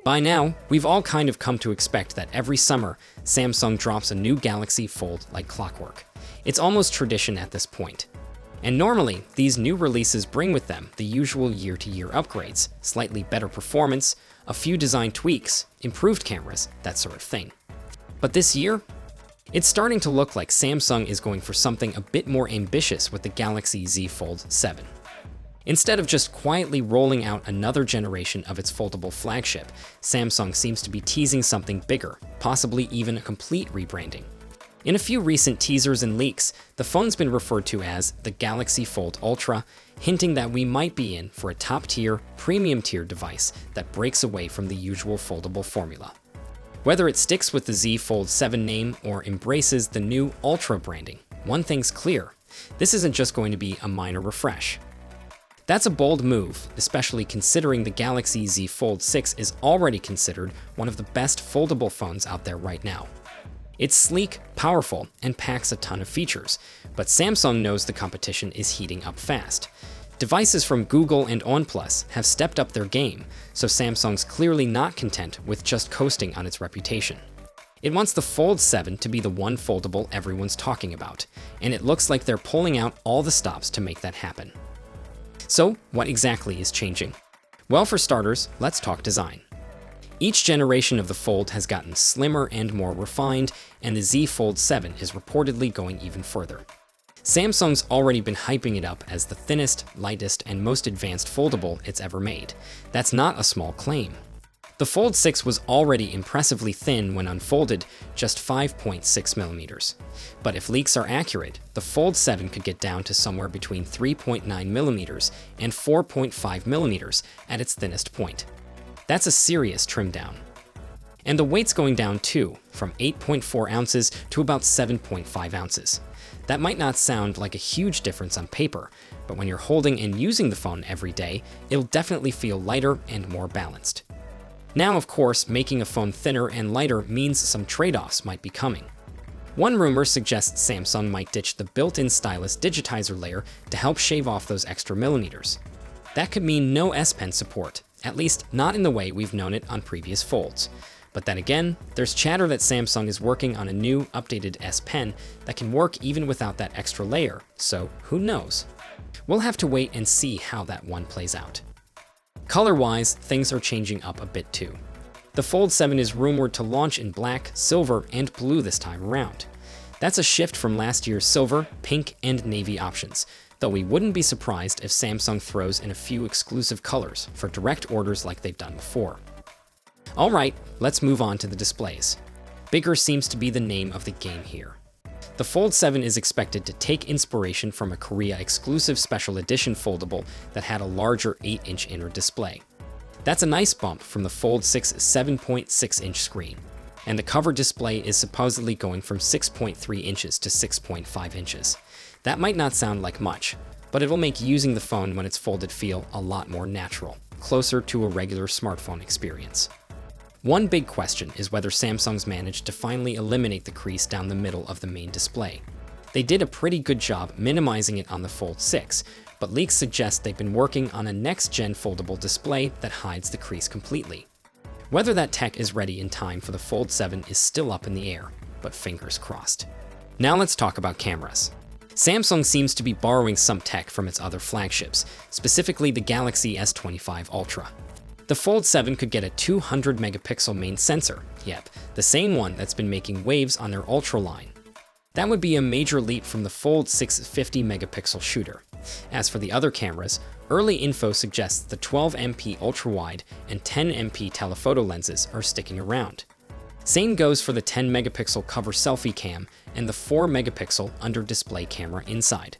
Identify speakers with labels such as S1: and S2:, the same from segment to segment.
S1: By now, we've all kind of come to expect that every summer, Samsung drops a new Galaxy Fold like clockwork. It's almost tradition at this point. And normally, these new releases bring with them the usual year-to-year upgrades, slightly better performance, a few design tweaks, improved cameras, that sort of thing. But this year, it's starting to look like Samsung is going for something a bit more ambitious with the Galaxy Z Fold 7. Instead of just quietly rolling out another generation of its foldable flagship, Samsung seems to be teasing something bigger, possibly even a complete rebranding. In a few recent teasers and leaks, the phone's been referred to as the Galaxy Fold Ultra, hinting that we might be in for a top-tier, premium-tier device that breaks away from the usual foldable formula. Whether it sticks with the Z Fold 7 name or embraces the new Ultra branding, one thing's clear: this isn't just going to be a minor refresh. That's a bold move, especially considering the Galaxy Z Fold 6 is already considered one of the best foldable phones out there right now. It's sleek, powerful, and packs a ton of features, but Samsung knows the competition is heating up fast. Devices from Google and OnePlus have stepped up their game, so Samsung's clearly not content with just coasting on its reputation. It wants the Fold 7 to be the one foldable everyone's talking about, and it looks like they're pulling out all the stops to make that happen. So, what exactly is changing? Well, for starters, let's talk design. Each generation of the Fold has gotten slimmer and more refined, and the Z Fold 7 is reportedly going even further. Samsung's already been hyping it up as the thinnest, lightest, and most advanced foldable it's ever made. That's not a small claim. The Fold 6 was already impressively thin when unfolded, just 5.6 millimeters. But if leaks are accurate, the Fold 7 could get down to somewhere between 3.9 millimeters and 4.5 millimeters at its thinnest point. That's a serious trim down. And the weight's going down too, from 8.4 ounces to about 7.5 ounces. That might not sound like a huge difference on paper, but when you're holding and using the phone every day, it'll definitely feel lighter and more balanced. Now, of course, making a phone thinner and lighter means some trade-offs might be coming. One rumor suggests Samsung might ditch the built-in stylus digitizer layer to help shave off those extra millimeters. That could mean no S Pen support, at least not in the way we've known it on previous Folds. But then again, there's chatter that Samsung is working on a new, updated S Pen that can work even without that extra layer, so who knows? We'll have to wait and see how that one plays out. Color-wise, things are changing up a bit too. The Fold 7 is rumored to launch in black, silver, and blue this time around. That's a shift from last year's silver, pink, and navy options, though we wouldn't be surprised if Samsung throws in a few exclusive colors for direct orders like they've done before. Alright, let's move on to the displays. Bigger seems to be the name of the game here. The Fold 7 is expected to take inspiration from a Korea-exclusive special edition foldable that had a larger 8-inch inner display. That's a nice bump from the Fold 6's 7.6-inch screen, and the cover display is supposedly going from 6.3 inches to 6.5 inches. That might not sound like much, but it'll make using the phone when it's folded feel a lot more natural, closer to a regular smartphone experience. One big question is whether Samsung's managed to finally eliminate the crease down the middle of the main display. They did a pretty good job minimizing it on the Fold 6, but leaks suggest they've been working on a next-gen foldable display that hides the crease completely. Whether that tech is ready in time for the Fold 7 is still up in the air, but fingers crossed. Now let's talk about cameras. Samsung seems to be borrowing some tech from its other flagships, specifically the Galaxy S25 Ultra. The Fold 7 could get a 200-megapixel main sensor, yep, the same one that's been making waves on their Ultra line. That would be a major leap from the Fold 6's 50-megapixel shooter. As for the other cameras, early info suggests the 12MP ultra-wide and 10MP telephoto lenses are sticking around. Same goes for the 10-megapixel cover selfie cam and the 4-megapixel under-display camera inside.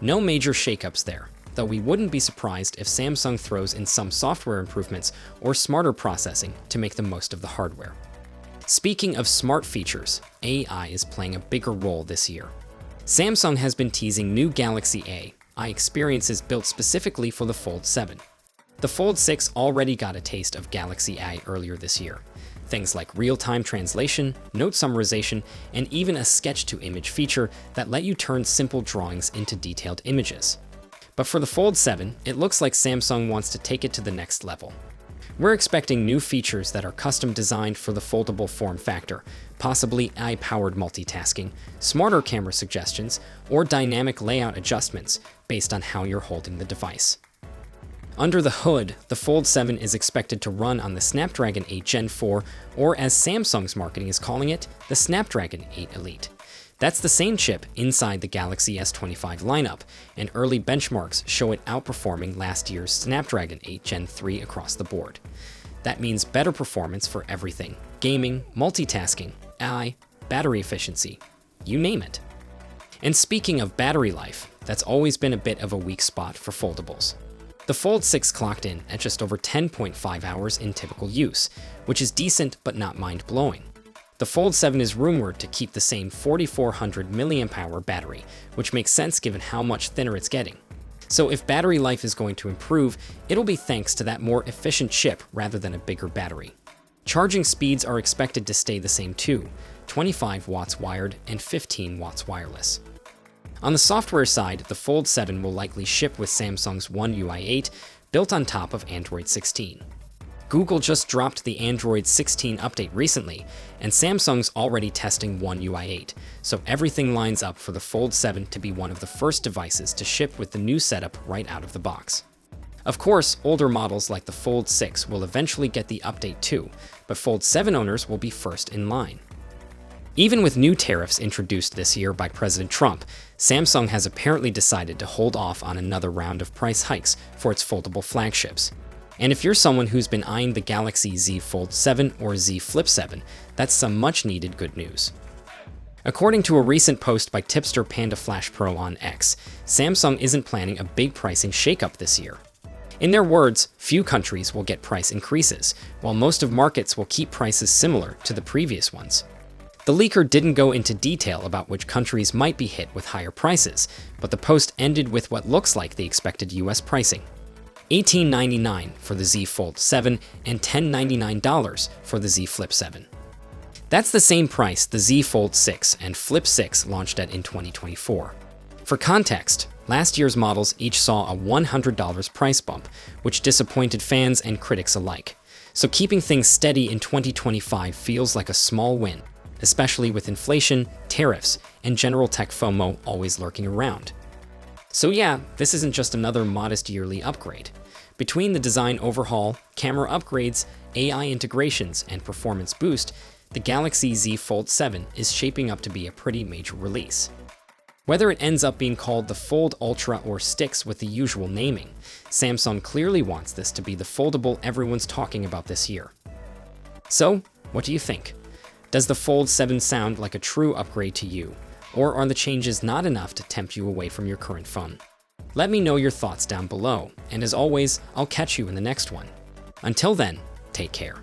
S1: No major shakeups there, though we wouldn't be surprised if Samsung throws in some software improvements or smarter processing to make the most of the hardware. Speaking of smart features, AI is playing a bigger role this year. Samsung has been teasing new Galaxy AI experiences built specifically for the Fold 7. The Fold 6 already got a taste of Galaxy AI earlier this year. Things like real-time translation, note summarization, and even a sketch-to-image feature that let you turn simple drawings into detailed images. But for the Fold 7, it looks like Samsung wants to take it to the next level. We're expecting new features that are custom designed for the foldable form factor, possibly AI-powered multitasking, smarter camera suggestions, or dynamic layout adjustments based on how you're holding the device. Under the hood, the Fold 7 is expected to run on the Snapdragon 8 Gen 4, or as Samsung's marketing is calling it, the Snapdragon 8 Elite. That's the same chip inside the Galaxy S25 lineup, and early benchmarks show it outperforming last year's Snapdragon 8 Gen 3 across the board. That means better performance for everything: gaming, multitasking, AI, battery efficiency, you name it. And speaking of battery life, that's always been a bit of a weak spot for foldables. The Fold 6 clocked in at just over 10.5 hours in typical use, which is decent but not mind-blowing. The Fold 7 is rumored to keep the same 4400 mAh battery, which makes sense given how much thinner it's getting. So if battery life is going to improve, it'll be thanks to that more efficient chip rather than a bigger battery. Charging speeds are expected to stay the same too, 25 watts wired and 15 watts wireless. On the software side, the Fold 7 will likely ship with Samsung's One UI 8, built on top of Android 16. Google just dropped the Android 16 update recently, and Samsung's already testing One UI 8, so everything lines up for the Fold 7 to be one of the first devices to ship with the new setup right out of the box. Of course, older models like the Fold 6 will eventually get the update too, but Fold 7 owners will be first in line. Even with new tariffs introduced this year by President Trump, Samsung has apparently decided to hold off on another round of price hikes for its foldable flagships. And if you're someone who's been eyeing the Galaxy Z Fold 7 or Z Flip 7, that's some much-needed good news. According to a recent post by tipster Panda Flash Pro on X, Samsung isn't planning a big pricing shakeup this year. In their words, few countries will get price increases, while most of markets will keep prices similar to the previous ones. The leaker didn't go into detail about which countries might be hit with higher prices, but the post ended with what looks like the expected US pricing: $1899 for the Z Fold 7 and $1099 for the Z Flip 7. That's the same price the Z Fold 6 and Flip 6 launched at in 2024. For context, last year's models each saw a $100 price bump, which disappointed fans and critics alike. So keeping things steady in 2025 feels like a small win, especially with inflation, tariffs, and general tech FOMO always lurking around. So yeah, this isn't just another modest yearly upgrade. Between the design overhaul, camera upgrades, AI integrations, and performance boost, the Galaxy Z Fold 7 is shaping up to be a pretty major release. Whether it ends up being called the Fold Ultra or sticks with the usual naming, Samsung clearly wants this to be the foldable everyone's talking about this year. So, what do you think? Does the Fold 7 sound like a true upgrade to you, or are the changes not enough to tempt you away from your current phone? Let me know your thoughts down below, and as always, I'll catch you in the next one. Until then, take care.